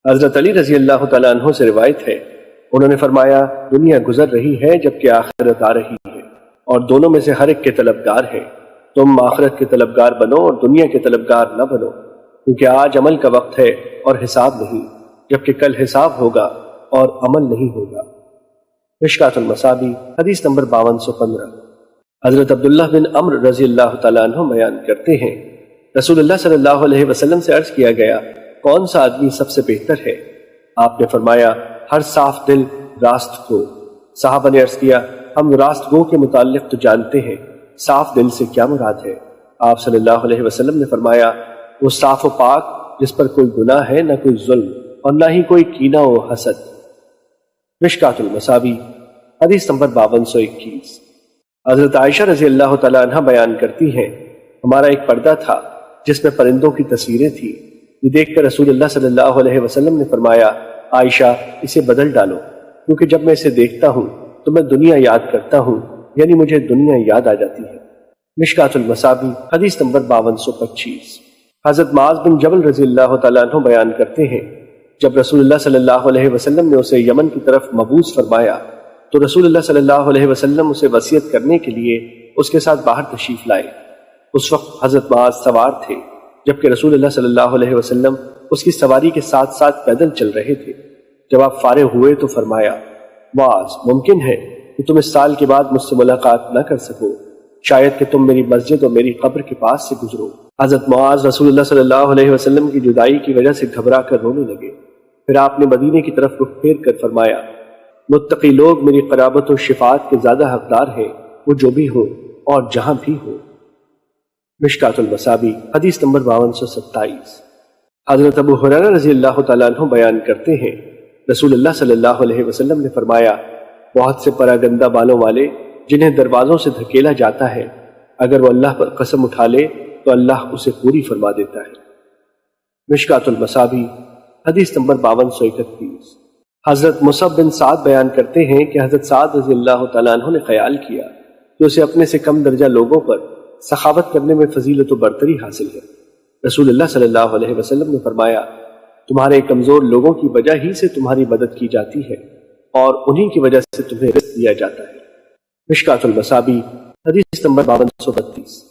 حضرت علی رضی اللہ تعالیٰ عنہ سے روایت ہے، انہوں نے فرمایا دنیا گزر رہی ہے جبکہ آخرت آ رہی ہے، اور دونوں میں سے ہر ایک کے طلبگار ہیں۔ تم آخرت کے طلبگار بنو اور دنیا کے طلبگار نہ بنو، کیونکہ آج عمل کا وقت ہے اور حساب نہیں، جبکہ کل حساب ہوگا اور عمل نہیں ہوگا۔ مشکوٰۃ المصابیح حدیث نمبر 5215۔ حضرت عبداللہ بن عمرو رضی اللہ تعالیٰ عنہ بیان کرتے ہیں، رسول اللہ صلی اللہ علیہ وسلم سے عرض کیا گیا کون سا آدمی سب سے بہتر ہے؟ آپ نے فرمایا ہر صاف دل راست گو۔ صحابہ نے عرض کیا ہم راست گو کے متعلق تو جانتے ہیں، صاف دل سے کیا مراد ہے؟ آپ صلی اللہ علیہ وسلم نے فرمایا وہ صاف و پاک جس پر کوئی گناہ ہے، نہ کوئی ظلم اور نہ ہی کوئی کینہ و حسد۔ مشکوٰۃ المصابیح حدیث نمبر 5221۔ حضرت عائشہ رضی اللہ تعالیٰ عنہ بیان کرتی ہیں، ہمارا ایک پردہ تھا جس میں پرندوں کی تصویریں تھیں۔ یہ دیکھ کر رسول اللہ صلی اللہ علیہ وسلم نے فرمایا عائشہ اسے بدل ڈالو، کیونکہ جب میں اسے دیکھتا ہوں تو میں دنیا یاد کرتا ہوں، یعنی مجھے دنیا یاد آ جاتی ہے۔ مشکوٰۃ المصابیح حدیث نمبر 5225۔ حضرت معاذ بن جبل رضی اللہ تعالیٰ عنہ بیان کرتے ہیں، جب رسول اللہ صلی اللہ علیہ وسلم نے اسے یمن کی طرف مبعوث فرمایا تو رسول اللہ صلی اللہ علیہ وسلم اسے وصیت کرنے کے لیے اس کے ساتھ باہر تشریف لائے۔ اس وقت حضرت معاذ سوار تھے، جبکہ رسول اللہ صلی اللہ علیہ وسلم اس کی سواری کے ساتھ ساتھ پیدل چل رہے تھے۔ جب آپ فارغ ہوئے تو فرمایا معاذ ممکن ہے کہ تم اس سال کے بعد مجھ سے ملاقات نہ کر سکو، شاید کہ تم میری مسجد اور میری قبر کے پاس سے گزرو۔ حضرت معاذ رسول اللہ صلی اللہ علیہ وسلم کی جدائی کی وجہ سے گھبرا کر رونے لگے۔ پھر آپ نے مدینے کی طرف رخ پھیر کر فرمایا متقی لوگ میری قرابت و شفاعت کے زیادہ حقدار ہیں، وہ جو بھی ہو اور جہاں بھی ہو۔ مشکوٰۃ المصابیح حدیث نمبر 5227۔ حضرت ابو ہریرہ رضی اللہ تعالیٰ عنہ بیان کرتے ہیں، رسول اللہ صلی اللہ علیہ وسلم نے فرمایا بہت سے پراگندہ بالوں والے جنہیں دروازوں سے دھکیلا جاتا ہے، اگر وہ اللہ پر قسم اٹھا لے تو اللہ اسے پوری فرما دیتا ہے۔ مشکوٰۃ المصابیح حدیث نمبر 5231۔ حضرت مصعب بن سعد بیان کرتے ہیں کہ حضرت سعد رضی اللہ تعالیٰ عنہ نے خیال کیا کہ اسے اپنے سے کم درجہ لوگوں پر سخاوت کرنے میں فضیلت و برتری حاصل ہے۔ رسول اللہ صلی اللہ علیہ وسلم نے فرمایا تمہارے کمزور لوگوں کی وجہ ہی سے تمہاری مدد کی جاتی ہے اور انہی کی وجہ سے تمہیں رزق دیا جاتا ہے۔ مشکوٰۃ المصابیح حدیث نمبر 5232۔